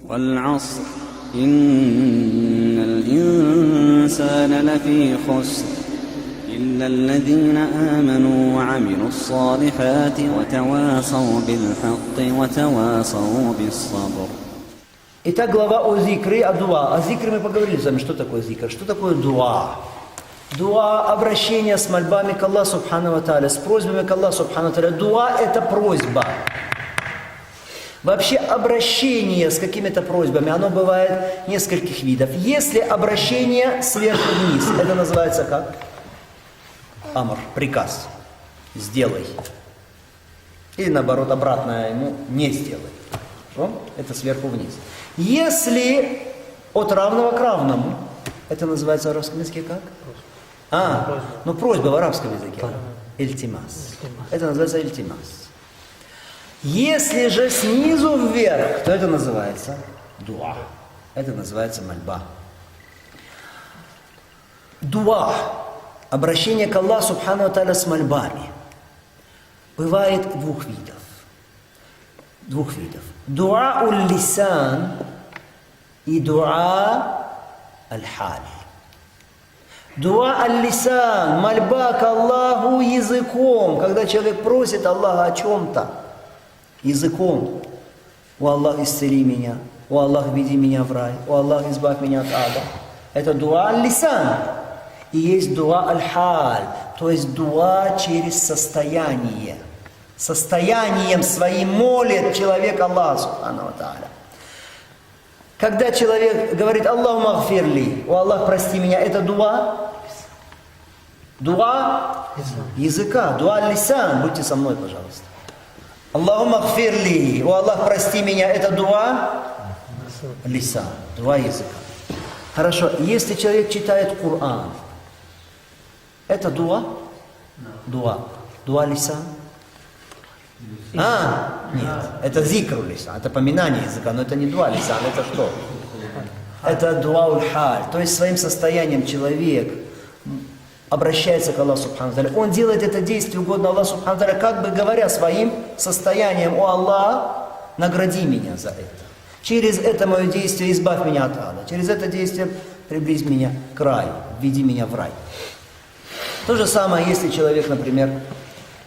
والعصر إن الإنسان لفي خسر إلا الذين آمنوا وعملوا الصالحات وتواصوا بالحق وتواصوا بالصبر. Итак, глава о зикре, о дуа. О зикре мы поговорили с вами, что такое зикр, что такое дуа. Дуа – обращение с мольбами к Аллаху Субхану ва Тааля, с просьбами к Аллаху Субхану ва Тааля. Дуа – это просьба. Вообще обращение с какими-то просьбами, оно бывает нескольких видов. Если обращение сверху вниз, это называется как? Амр, приказ. Сделай. Или наоборот, обратное ему не сделай. Хорошо? Это сверху вниз. Если от равного к равному, это называется в арабском языке как? Просьба в арабском языке. Ильтимас. Это называется ильтимас. Если же снизу вверх, то это называется дуа. Это называется мольба. Дуа. Обращение к Аллаху Субхану ва Тааля с мольбами. Бывает двух видов. Дуа уль-лисан и дуа аль-халь. Дуа аль-лисан, мольба к Аллаху языком, когда человек просит Аллаха о чем-то, языком. О Аллах, исцели меня, о Аллах, веди меня в рай, о Аллах, избавь меня от ада. Это дуа аль-лисан. И есть дуа аль-халь, то есть дуа через состояние. Состоянием своим молит человек Аллаха Субхану ва Тааля. Когда человек говорит «Аллаху магфирли», «О Аллах, прости меня», это дуа? Дуа языка, дуа лисан. Будьте со мной, пожалуйста. «Аллаху магфирли», «О Аллах, прости меня», это дуа лисан, дуа языка. Хорошо, если человек читает Коран, это дуа? Дуа лисан? Нет, это зикр лисан, это поминание языка, но это не дуа лисан, это что? Это дуа уль-халь, то есть своим состоянием человек обращается к Аллаху Субхану ва Тааля. Он делает это действие угодно Аллаху Субхану ва Тааля, как бы говоря своим состоянием: «О Аллах, награди меня за это. Через это мое действие избавь меня от ада. Через это действие приблизь меня к раю, введи меня в рай». То же самое, если человек, например,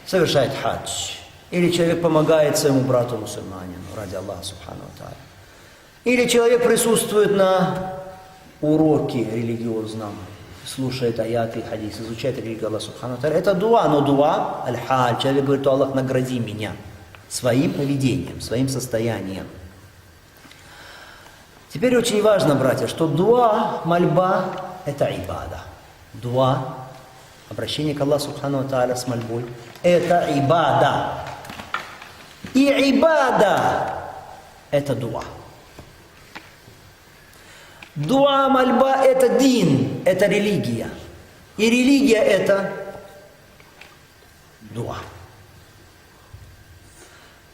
совершает хадж, или человек помогает своему брату мусульманину ради Аллаха Субхану ва Тааля, или человек присутствует на уроке религиозном, слушает аяты и хадис, изучает религию Аллаха Субхану ва Тааля. Это дуа, но дуа аль-халь. Человек говорит: «О Аллах, награди меня своим поведением, своим состоянием». Теперь очень важно, братья, что дуа, мольба – это ибада. Дуа, обращение к Аллаху Субхану ва Тааля с мольбой – это ибада. И ибада – это дуа. Дуа, мольба – это дин, это религия. И религия – это дуа.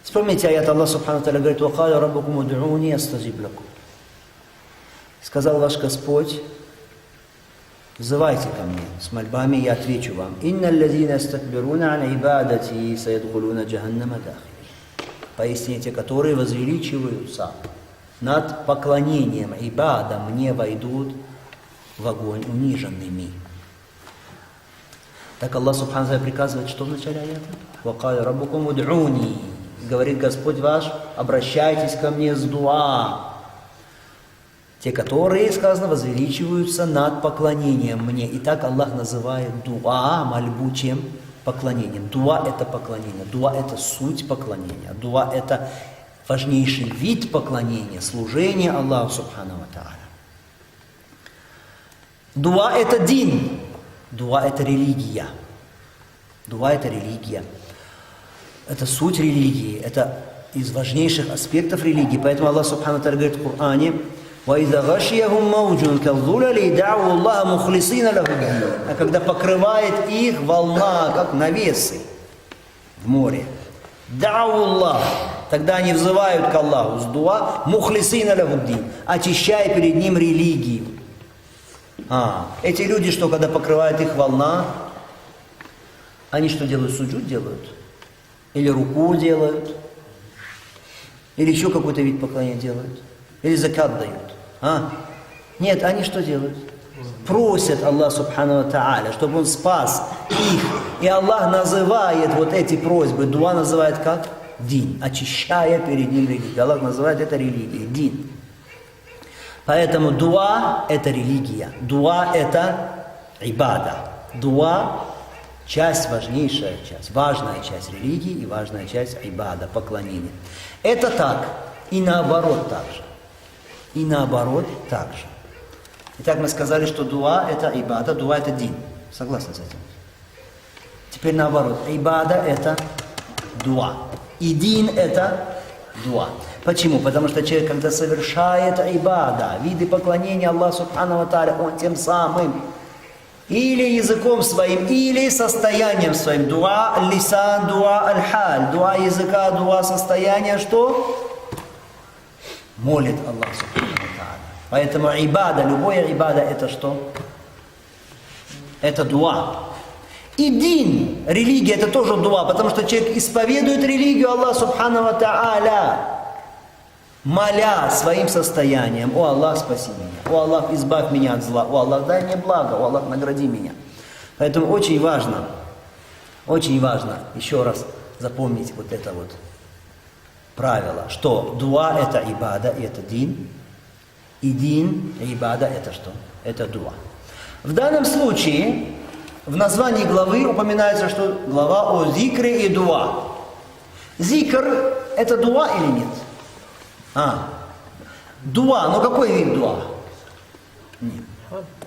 Вспомните аят Аллаха Субхану ва Тааля говорит: «Вакаля раббукум уд'уни астаджиб лакум». Сказал ваш Господь: «Взывайте ко мне с мольбами, я отвечу вам. Инна аллазина астакбируна ан ибадати саядхулуна джаханнама дахили». Поистине те, которые возвеличиваются над поклонением ибадам, мне войдут в огонь униженными. Так Аллах Субхану ва Тааля приказывает, что в начале аята? «Вакаля раббукум уд'уни». Говорит Господь ваш: обращайтесь ко мне с дуа. Те, которые, сказано, возвеличиваются над поклонением мне. И так Аллах называет дуа, мольбу, чем? Поклонением. Дуа – это поклонение. Дуа – это суть поклонения. Дуа – это важнейший вид поклонения, служения Аллаху Субхану ва Тааля. Дуа – это дин. Дуа – это религия. Дуа – это религия. Это суть религии. Это из важнейших аспектов религии. Поэтому Аллах Субхану ва Тааля говорит в Коране: «Ваиза гашияхум мауджун калзуляли дa'у Аллаха мухлисина лаху ддин». А когда покрывает их волна, как навесы в море, дa'у Аллах, тогда они взывают к Аллаху с дуа мухлисина лаху ддин, очищая перед ним религию. Эти люди, что когда покрывает их волна, они что делают? Суджуд делают? Или руку делают? Или еще какой-то вид поклонения делают? Или закат дают. Нет, они что делают? Просят Аллах Субхану ва Тааля, чтобы Он спас их. И Аллах называет вот эти просьбы, дуа называет как? Дин, очищая перед Ним религию. Аллах называет это религией, дин. Поэтому дуа – это религия, дуа – это ибада. Дуа – часть, важнейшая часть, важная часть религии и важная часть ибада, поклонения. Это так, и наоборот так же. И наоборот так же. Итак, мы сказали, что дуа – это ибада, дуа – это дин. Согласны с этим? Теперь наоборот, ибада – это дуа. И дин – это дуа. Почему? Потому что человек, когда совершает ибада, виды поклонения Аллаху Субхану ва Тааля, он тем самым или языком своим, или состоянием своим. Дуа аль-лисан, дуа аль-халь. Дуа языка, дуа состояния, что? Молит Аллах Субхану ва Тааля. Поэтому ибада, любая ибада, это что? Это дуа. И дин, религия, это тоже дуа, потому что человек исповедует религию Аллаха Субхану ва Тааля, моля своим состоянием: «О Аллах, спаси меня, о Аллах, избавь меня от зла, о Аллах, дай мне благо, о Аллах, награди меня». Поэтому очень важно, еще раз запомнить вот это вот правило, что дуа – это ибада, и это дин, и дин, и ибада – это что? Это дуа. В данном случае в названии главы упоминается, что глава о зикре и дуа. Зикр – это дуа или нет? Дуа, но какой вид дуа? Нет.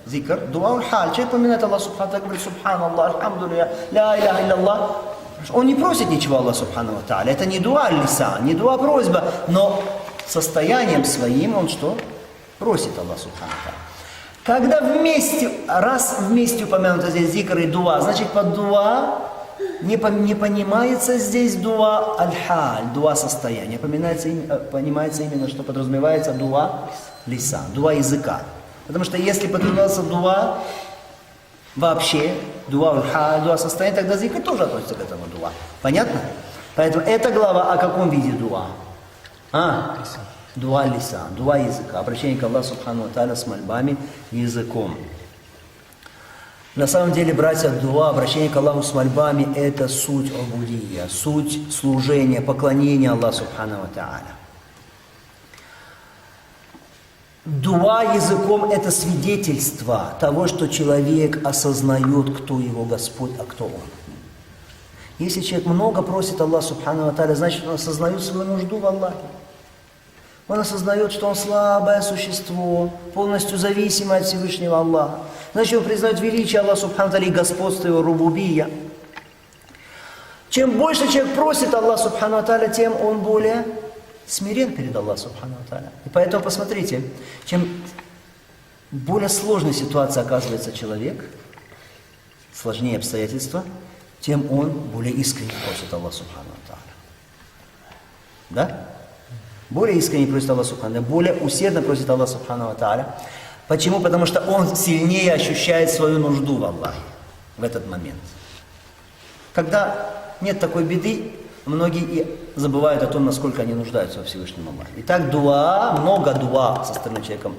Зикр, дуа уль-халь. Человек поминает Аллах Субхану, так говорит: Субханаллах, альхамдулилля, ля иляха илляллах. Он не просит ничего Аллаха Субхану ва Тааля. Это не дуа аль-лисан, не дуа просьба, но состоянием своим он что? Просит Аллах Субхану ва Тааля. Когда раз вместе упомянуто здесь зикр и дуа, значит под дуа не понимается здесь дуа аль-халь, дуа состояния. Понимается именно, что подразумевается дуа лисан, дуа языка. Потому что если подразумевается дуа вообще, дуа аль-халь, дуа состояния, тогда зикр тоже относится к этому дуа. Понятно? Поэтому эта глава о каком виде дуа? Дуа лисан, дуа языка, обращение к Аллаху Субхану ва Тааля с мольбами языком. На самом деле, братья, дуа, обращение к Аллаху с мольбами – это суть убудия, суть служения, поклонения Аллаху Субхану ва Тааля. Дуа языком – это свидетельство того, что человек осознает, кто его Господь, а кто он. Если человек много просит Аллаха Субхану ва Тааля, значит, он осознает свою нужду в Аллахе. Он осознает, что он слабое существо, полностью зависимое от Всевышнего Аллаха. Значит, он признает величие Аллаха Субхану ва Тааля и господство Его рубубия. Чем больше человек просит Аллаха Субхану ва Тааля, тем он более смирен перед Аллахом Субхану ва Тааля. И поэтому посмотрите, чем более сложной ситуацией оказывается человек, сложнее обстоятельства, тем он более искренне просит Аллаха Субхану ва Тааля. Да? Более искренне просит Аллах Субхану, более усердно просит Аллах Субхану ва Тааля. Почему? Потому что он сильнее ощущает свою нужду в Аллахе в этот момент. Когда нет такой беды, многие и забывают о том, насколько они нуждаются во Всевышнем Аллахе. Итак, дуа, много дуа со стороны человека,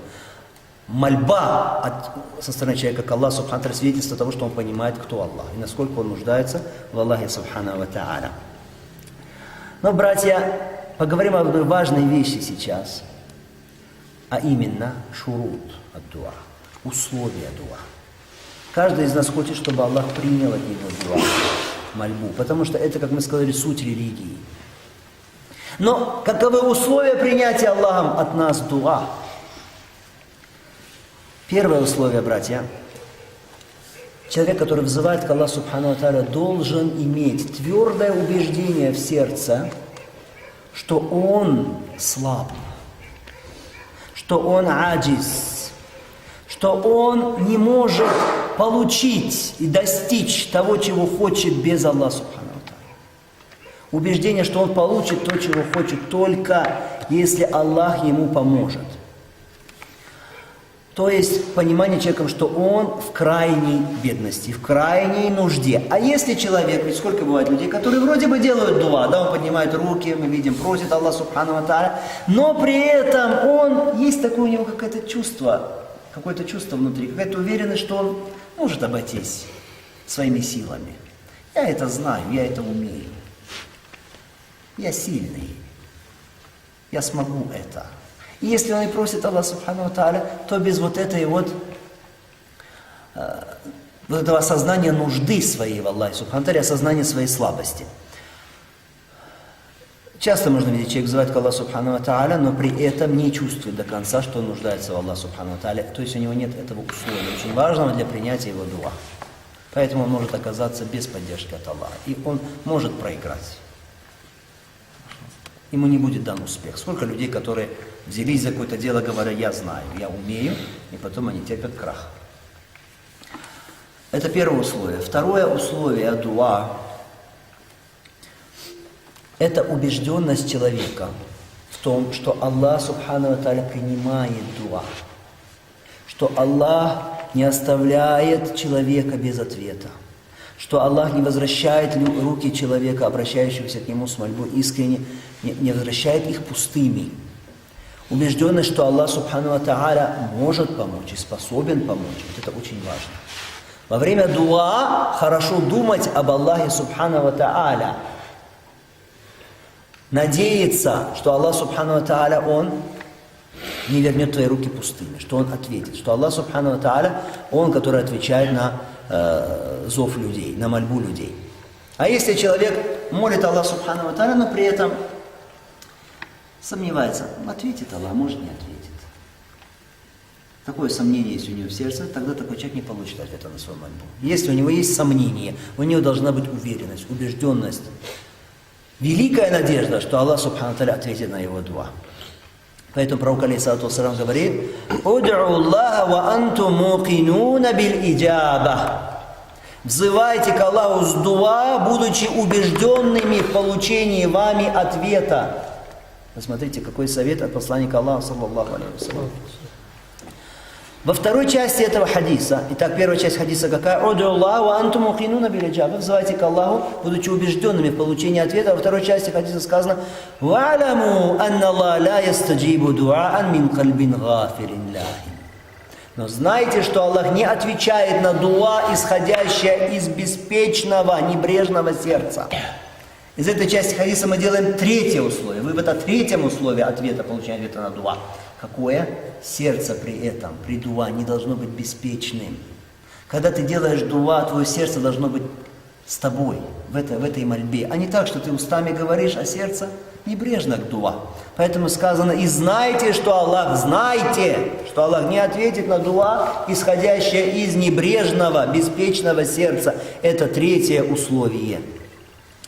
мольба со стороны человека к Аллаху Субхану ва Тааля, свидетельство того, что он понимает, кто Аллах, и насколько он нуждается в Аллахе Субхану ва Тааля. Но, братья, поговорим об одной важной вещи сейчас, а именно шурут от дуа, условия дуа. Каждый из нас хочет, чтобы Аллах принял от него дуа, мольбу, потому что это, как мы сказали, суть религии. Но каковы условия принятия Аллахом от нас дуа? Первое условие, братья, человек, который взывает к Аллаху Субхану ва Тааля, должен иметь твердое убеждение в сердце, что он слаб, что он аджиз, что он не может получить и достичь того, чего хочет без Аллаха Субхану ва Тааля. Убеждение, что он получит то, чего хочет, только если Аллах ему поможет. То есть понимание человеком, что он в крайней бедности, в крайней нужде. А если человек, ведь сколько бывает людей, которые вроде бы делают дуа, да, он поднимает руки, мы видим, просит Аллах Субхану ва Тааля, но при этом он есть такое у него какое-то чувство внутри, какая-то уверенность, что он может обойтись своими силами. Я это знаю, я это умею. Я сильный. Я смогу это. И если он и просит Аллаха Субхану ва Тааля, то без вот этого осознания нужды своей в Аллахе Субхану ва Тааля, осознания своей слабости. Часто можно видеть, человек взывает к Аллаху Субхану ва Тааля, но при этом не чувствует до конца, что он нуждается в Аллахе Субхану ва Тааля. То есть у него нет этого условия, очень важного для принятия его дуа. Поэтому он может оказаться без поддержки от Аллаха. И он может проиграть. Ему не будет дан успех. Сколько людей, которые взялись за какое-то дело, говоря, я знаю, я умею, и потом они терпят крах. Это первое условие. Второе условие дуа – это убежденность человека в том, что Аллах Субхану ва Тааля принимает дуа, что Аллах не оставляет человека без ответа, что Аллах не возвращает руки человека, обращающегося к Нему с мольбой искренне, не возвращает их пустыми. Убежденность, что Аллах Субхану ва Тааля может помочь и способен помочь. Вот это очень важно. Во время дуа хорошо думать об Аллахе Субхану ва Тааля. Надеяться, что Аллах Субхану ва Тааля, Он не вернет твои руки пустыми, что Он ответит, что Аллах Субхану ва Тааля, Он, который отвечает на зов людей, на мольбу людей. А если человек молит Аллах Субхану ва Тааля, но при этом сомневается, ответит Аллах, может не ответит. Такое сомнение есть у него в сердце, тогда такой человек не получит ответа на свою мольбу. Если у него есть сомнение, у него должна быть уверенность, убежденность, великая надежда, что Аллах Субхану ва Тааля ответит на его дуа. Поэтому пророк алейхиссалату вассалям говорит: «Уд'у Аллаха ва антум мукинуна биль иджаба». Взывайте к Аллаху с дуа, будучи убежденными в получении вами ответа. Посмотрите, какой совет от посланника Аллаха, саллаллаху алейхи вассалям. Во второй части этого хадиса, итак, первая часть хадиса какая? «Уд'у Аллаха ва антум мукинуна биль иджаба». Взывайте к Аллаху, будучи убежденными в получении ответа. Во второй части хадиса сказано: «Ва'ламу анна Аллаха ла ястаджибу дуаан мин кальбин гафирин лахин». Но знайте, что Аллах не отвечает на дуа, исходящее из беспечного, небрежного сердца. Из этой части хадиса мы делаем третье условие. Вывод о третьем условии ответа, получения ответа на дуа. Какое? Сердце при этом, при дуа, не должно быть беспечным. Когда ты делаешь дуа, твое сердце должно быть с тобой в этой мольбе. А не так, что ты устами говоришь, а сердце небрежно к дуа. Поэтому сказано: и знайте, что Аллах не ответит на дуа, исходящее из небрежного, беспечного сердца. Это третье условие.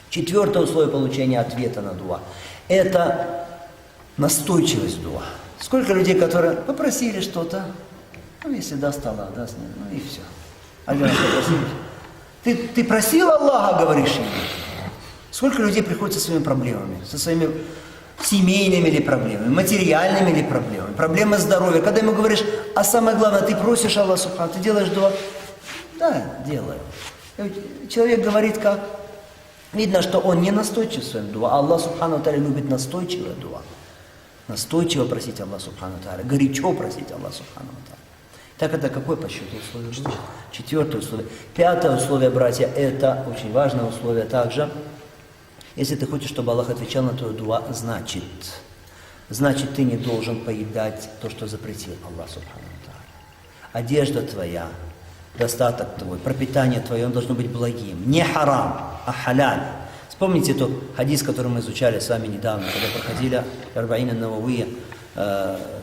Четвертое условие получения ответа на дуа – это настойчивость в дуа. Сколько людей, которые попросили что-то, если даст Аллах, даст, и все. Один раз попросили. Ты просил Аллаха, говоришь ему. Сколько людей приходит со своими проблемами, со своими семейными ли проблемами, материальными ли проблемами, проблемы здоровья. Когда ему говоришь, а самое главное, ты просишь Аллаха Субхану, ты делаешь дуа? Да, делаю. Человек говорит как? Видно, что он не настойчив в своем дуа. Аллах Субхану ва Тааля любит настойчивое дуа. Настойчиво просить Аллаха Субхану ва Тааля, горячо просить Аллаха Субхану ва Тааля. Так это какое по счету условие? Четвертое условие. Пятое условие, братья, это очень важное условие также. Если ты хочешь, чтобы Аллах отвечал на твою дуа, значит ты не должен поедать то, что запретил Аллах Субхану ва Тааля. Одежда твоя, достаток твой, пропитание твое, он должно быть благим. Не харам, а халяль. Вспомните тот хадис, который мы изучали с вами недавно, когда проходили Арбаин ан-Нававия,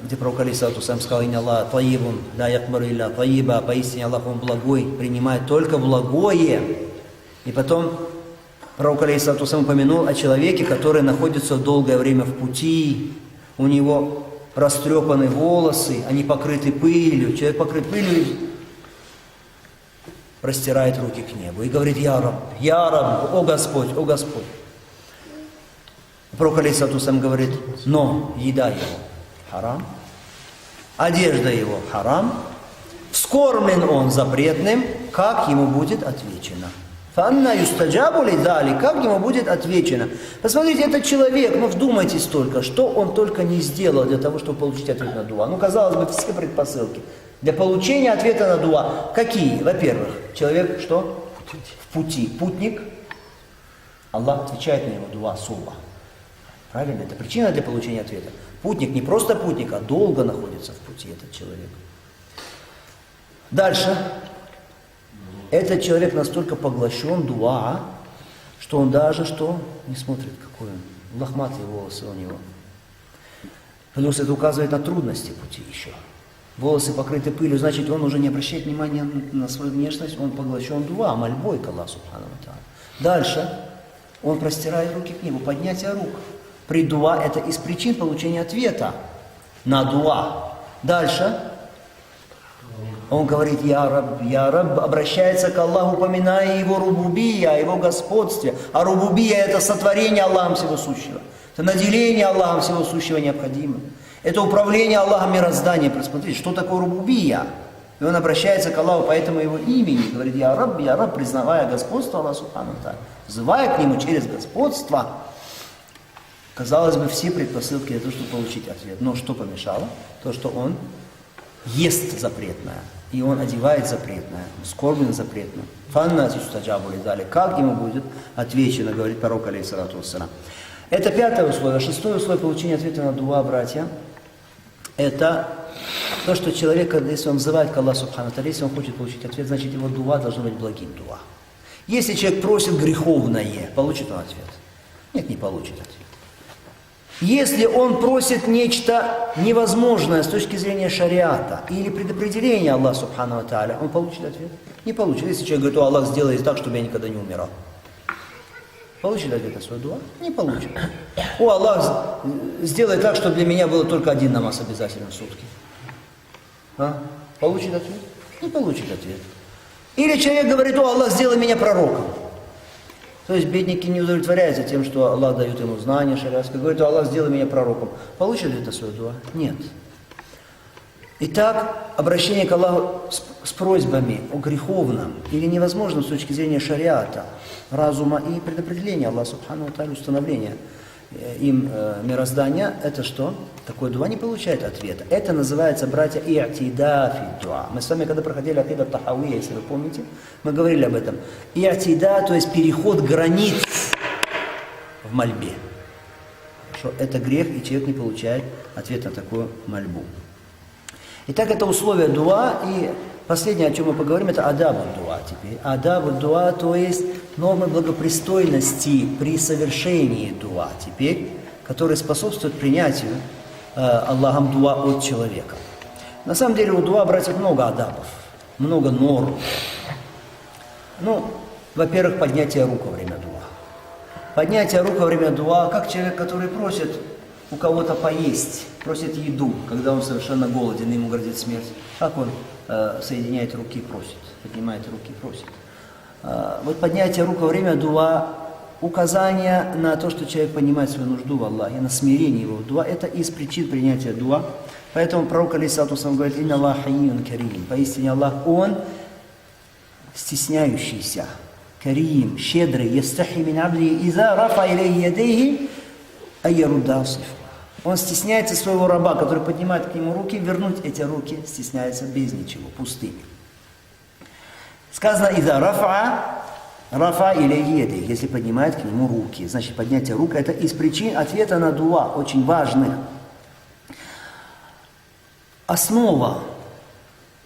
где пророк алейхиссалату вассалям сказал: «Инна Аллах таyyибун, ла якбару илля тайyiба», поистине Аллах, Он благой, принимает только благое. И потом пророк алейхиссалату вассалям упомянул о человеке, который находится долгое время в пути, у него растрепаны волосы, они покрыты пылью, человек покрыт пылью, простирает руки к небу и говорит: «Я Рабб, о Господь, о Господь». Пророк алейхиссалату вассалям говорит: но еда его харам, одежда его харам, вскормлен он запретным, как ему будет отвечено? Фанна юстаджабу ли дали, как ему будет отвечено. Посмотрите, этот человек, ну вдумайтесь только, что он только не сделал для того, чтобы получить ответ на дуа. Ну, казалось бы, все предпосылки. Для получения ответа на дуа. Какие? Во-первых, человек что? В пути. Путник. Аллах отвечает на его дуа особо. Правильно? Это причина для получения ответа. Путник не просто путник, а долго находится в пути этот человек. Дальше. Этот человек настолько поглощен дуа, что он даже что? Не смотрит, какой он. Лохматые волосы у него. Плюс это указывает на трудности пути еще. Волосы покрыты пылью, значит, он уже не обращает внимания на свою внешность, он поглощен дуа, мольбой к Аллаху субхану ва тааля. Дальше. Он простирает руки к небу, поднятие рук. При дуа это из причин получения ответа на дуа. Дальше. Он говорит, я Раб, обращается к Аллаху, упоминая его рубубия, о его господстве. А рубубия это сотворение Аллахом Всего Сущего. Это наделение Аллахом Всего Сущего необходимым. Это управление Аллахом мирозданием. Посмотрите, что такое рубубия. И он обращается к Аллаху по этому его имени. Говорит, я Раб, признавая господство Аллаха Субхану ва Тааля, взывая к нему через господство. Казалось бы, все предпосылки для того, чтобы получить ответ. Но что помешало? То, что он ест запретное. И он одевает запретное, скорбен запретное. Фанна тистаджабу ли дали. Как ему будет отвечено, говорит пророк алейхиссалату вассалам. Это пятое условие. Шестое условие получения ответа на дуа, братья. Это то, что человек, если он взывает к Аллаху субхану ва тааля, если он хочет получить ответ, значит его дуа должно быть благим дуа. Если человек просит греховное, получит он ответ? Нет, не получит ответ. Если он просит нечто невозможное с точки зрения шариата или предопределения Аллаха субхану ва тааля, он получит ответ? Не получит. Если человек говорит, Аллах, сделай так, чтобы я никогда не умирал. Получит ответ на свою дуа? Не получит. Аллах, сделай так, чтобы для меня было только один намаз обязательно в сутки. Получит ответ? Не получит ответ. Или человек говорит, Аллах, сделай меня пророком. То есть бедники не удовлетворяются тем, что Аллах дает ему знания шариатские. Говорит, Аллах, сделай меня пророком. Получит ли это свою дуа? Нет. Итак, обращение к Аллаху с просьбами о греховном или невозможном с точки зрения шариата, разума и предопределения Аллаха субхану ва тааля, установления им мироздания, это что? Такое дуа не получает ответа. Это называется, братья, и'тида фи дуа. Мы с вами, когда проходили акида тахавия, если вы помните, мы говорили об этом. И'тида, то есть переход границ в мольбе. Что это грех, и человек не получает ответ на такую мольбу. Итак, это условие дуа, и последнее, о чем мы поговорим, это адабу дуа теперь. Адабу дуа, то есть нормы благопристойности при совершении дуа теперь, которые способствуют принятию Аллахом дуа от человека. На самом деле у дуа, братья, много адабов, много норм. Во-первых, поднятие рук во время дуа. Поднятие рук во время дуа, как человек, который просит у кого-то поесть, просит еду, когда он совершенно голоден, ему грозит смерть. Как он соединяет руки и просит, поднимает руки и просит. Вот поднятие рук во время дуа, указание на то, что человек понимает свою нужду в Аллахе, на смирение его в дуа, это из причин принятия дуа. Поэтому пророк алейхиссалату вассалам говорит, «Инна Аллах хайюн карим». Поистине Аллах, Он стесняющийся, карим, щедрый, ястахи мин абди, иза рафа илейхи ядейхи, айярудда асифа. Он стесняется своего раба, который поднимает к нему руки, вернуть эти руки стесняется без ничего, пустыми. Сказано, иза рафа илейхи ядейхи, если поднимает к нему руки. Значит, поднятие рук это из причин ответа на дуа, очень важных. Основа,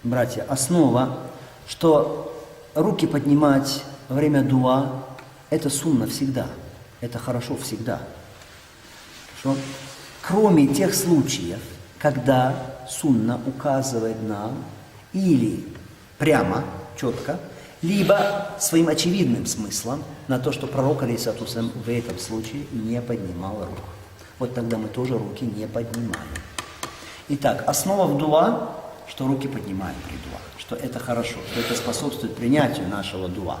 братья, основа, что руки поднимать во время дуа, это сунна всегда, это хорошо всегда. Хорошо? Кроме тех случаев, когда сунна указывает нам или прямо, четко, либо своим очевидным смыслом на то, что пророк алейхиссалату вассалям в этом случае не поднимал рук. Вот тогда мы тоже руки не поднимаем. Итак, основа в дуа, что руки поднимаем при дуа, что это хорошо, что это способствует принятию нашего дуа.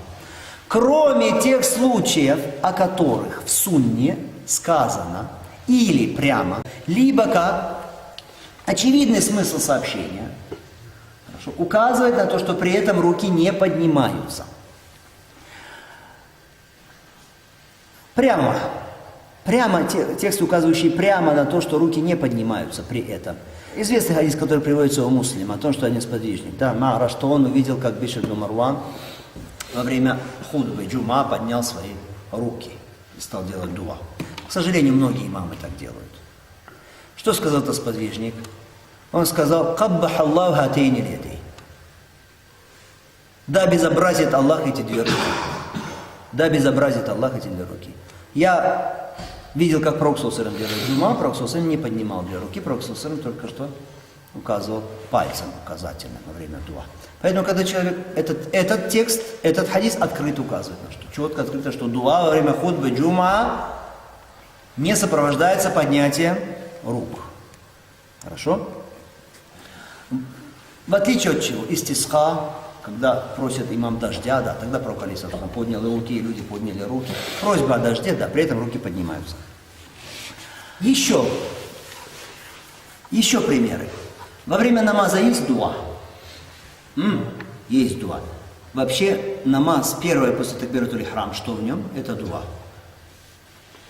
Кроме тех случаев, о которых в сунне сказано, или прямо, либо как очевидный смысл сообщения, хорошо, указывает на то, что при этом руки не поднимаются. Прямо. Прямо текст, указывающий прямо на то, что руки не поднимаются при этом. Известный хадис, который приводится у Муслима, о том, что один сподвижник, да, Ма'ра, что он увидел, как Бишр ибн Марван во время худбы джума поднял свои руки и стал делать дуа. К сожалению, многие имамы так делают. Что сказал этот сподвижник? Он сказал: «Каббах Аллаху хатейни лядей». Да безобразит Аллах эти две руки. Да безобразит Аллах эти две руки. Я видел, как Пророк ﷺ делает джума, Пророк ﷺ не поднимал две руки, Пророк ﷺ только что указывал пальцем указательным во время дуа. Поэтому, когда человек, этот текст, этот хадис открыто указывает на что? Четко открыто, что дуа во время хутбы джума не сопровождается поднятием рук. Хорошо? В отличие от чего? Истисха, когда просят имам дождя, да, тогда Пророк алейхиссалам поднял руки, и люди подняли руки. Просьба о дожде, да, при этом руки поднимаются. Еще примеры. Во время намаза есть дуа. Есть дуа. Вообще намаз первое после такбиратуль ихрам, что в нем? Это дуа.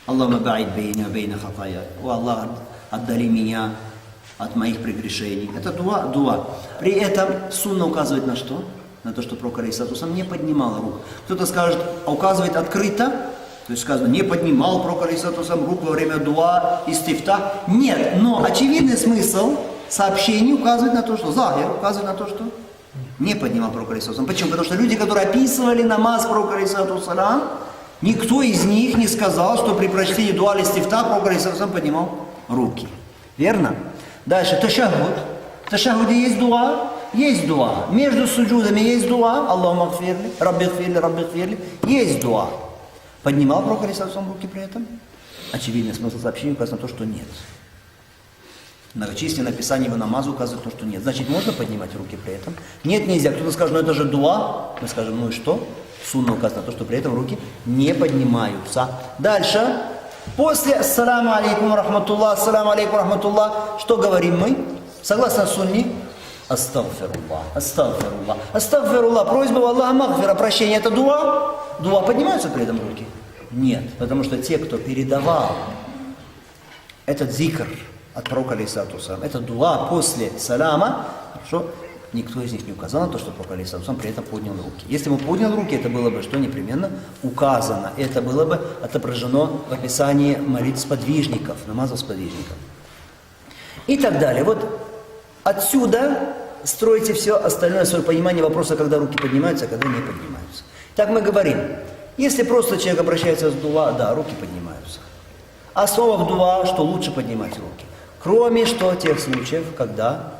Аллахумма ба'ид бейни ва бейна хатая. О Аллах, отдали меня от моих прегрешений. Это дуа. При этом сунна указывает на что? На то, что Пророк алейхиссалам не поднимал рук. Кто-то скажет, указывает открыто, то есть сказано, не поднимал Пророк алейхиссалам рук во время дуа, истифта. Нет, но очевидный смысл сообщения указывает на то, что захир указывает на то, что не поднимал Пророк алейхиссалам. Почему? Потому что люди, которые описывали намаз Пророка алейхиссалам, никто из них не сказал, что при прочтении дуа истифта Пророк алейхиссалам поднимал руки. Верно? Дальше, ташахуд. В ташахуде есть дуа? Есть дуа. Между суджудами есть дуа. Аллаху магфирли, рабби гфирли. Есть дуа. Поднимал Пророк алейхиссалам руки при этом? Очевидный смысл сообщения указывает на то, что нет. Многочисленные написания его намаза указывают на то, что нет. Значит, можно поднимать руки при этом? Нет, нельзя. Кто-то скажет, ну это же дуа. Мы скажем, ну и что? Сунна указывает на то, что при этом руки не поднимаются. Дальше. После ассаламу алейкум рахматуллах, что говорим мы? Согласно сунне, астагфируллах, просьба у Аллаха магфира, прощение, это дуа? Дуа поднимаются при этом руки? Нет, потому что те, кто передавал этот зикр от пророка алейхиссалам, это дуа после салама, хорошо? Никто из них не указал на то, что Пророк алейхиссалам при этом поднял руки. Если бы он поднял руки, это было бы что непременно указано. Это было бы отображено в описании молитв сподвижников, намазов сподвижников. И так далее. Вот отсюда строите все остальное свое понимание вопроса, когда руки поднимаются, а когда не поднимаются. Так мы говорим, если просто человек обращается с дуа, да, руки поднимаются. Основа в дуа, что лучше поднимать руки. Кроме что тех случаев, когда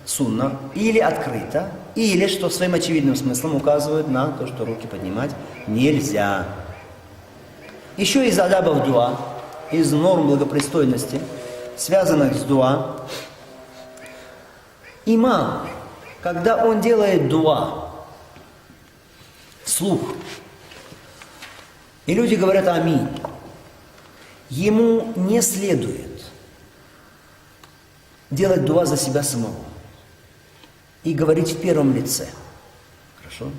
сунна или открыто, или что своим очевидным смыслом указывают на то, что руки поднимать нельзя. Еще из адабов дуа, из норм благопристойности, связанных с дуа, имам, когда он делает дуа вслух, и люди говорят аминь, ему не следует делать дуа за себя самого и говорить в первом лице. Хорошо?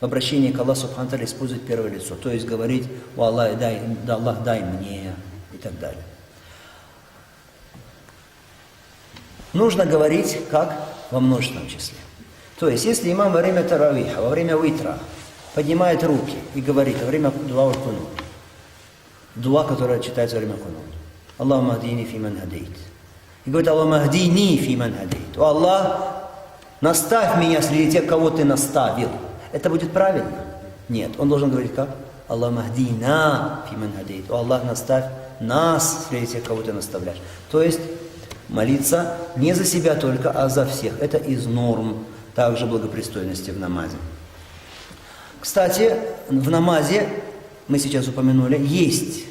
В обращении к Аллаху Субхану Тааля использовать первое лицо. То есть говорить: «О Аллах, дай мне» и так далее. Нужно говорить как во множественном числе. То есть, если имам во время таравиха, во время витра поднимает руки и говорит во время дуа аль-кунут, дуа, которая читается во время кунут, Аллахумма ахдини фиман хадейт, и говорит: Аллахумма ахдини фиман хадейт, о Аллах, наставь меня среди тех, кого ты наставил. Это будет правильно? Нет. Он должен говорить как? Аллахумма ахдина фиман хадейт, о Аллах, наставь нас среди тех, кого ты наставляешь. То есть молиться не за себя только, а за всех. Это из норм также благопристойности в намазе. Кстати, в намазе, мы сейчас упомянули, есть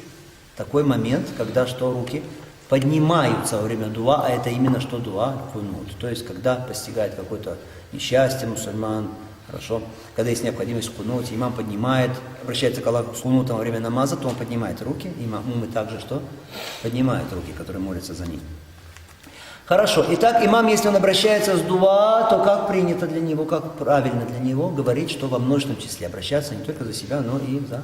такой момент, когда что руки поднимаются во время дуа, а это именно что дуа кунут. То есть, когда постигает какое-то несчастье мусульман, хорошо, когда есть необходимость в кунуте, имам поднимает, обращается к Аллаху с кунутом во время намаза, то он поднимает руки, и мамумы также что? Поднимает руки, которые молятся за ним. Хорошо, итак, имам, если он обращается с дуа, то как принято для него, как правильно для него говорить, что во множественном числе обращаться не только за себя, но и за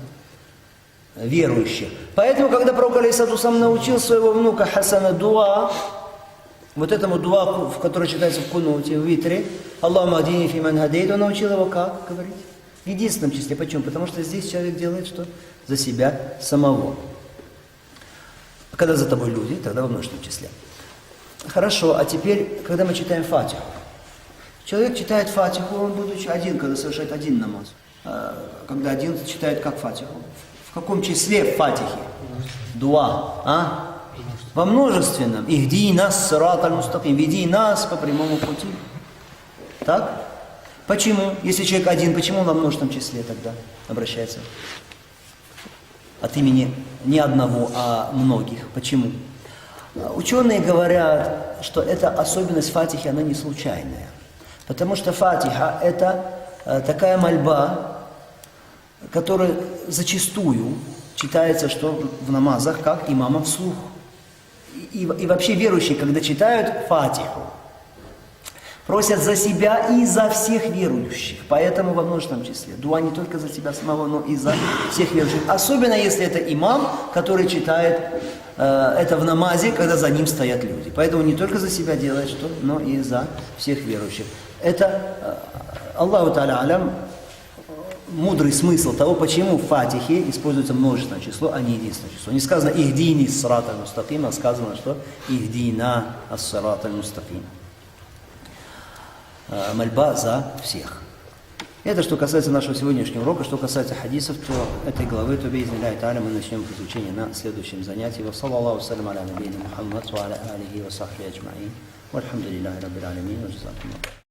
верующих. Поэтому, когда пророк алейхиссалату сам научил своего внука Хасана дуа, вот этому дуа, в который читается в кунуте, в витре, Аллахумма адини фи ман хадейт, он научил его как говорить? В единственном числе. Почему? Потому что здесь человек делает что? За себя самого. А когда за тобой люди, тогда во множественном числе. Хорошо, а теперь, когда мы читаем Фатиху. Человек читает Фатиху, он будучи один, когда совершает один намаз. Когда один читает как Фатиху. В каком числе в Фатихе? Дуа. А? Во множественном. Ихди нас сират аль-мустаким. Веди нас по прямому пути. Так? Почему? Если человек один, почему он во множественном числе тогда обращается? От имени не одного, а многих. Почему? Ученые говорят, что эта особенность Фатихи, она не случайная. Потому что Фатиха – это такая мольба, которая зачастую читается что в намазах, как имамом вслух. И вообще верующие, когда читают Фатиху, просят за себя и за всех верующих. Поэтому во множественном числе. Дуа не только за себя самого, но и за всех верующих. Особенно если это имам, который читает это в намазе, когда за ним стоят люди. Поэтому не только за себя делает что, но и за всех верующих. Это Аллаху Та'аля алям мудрый смысл того, почему в Фатихе используется множественное число, а не единственное число. Не сказано «Ихдини ас-сират аль-мустаким», а сказано, что «Ихдина ас-сират аль-мустаким». Мольба за всех. Это что касается нашего сегодняшнего урока. Что касается хадисов, то этой главы, то би'изниллахи та'аля мы начнем изучение на следующем занятии. Ва саллаллаху салям аля набийна Мухаммад ва аля алихи ва сахбихи аджмаин. Вальхамдулиллахи раббил алямин. Ва джазакумуллах.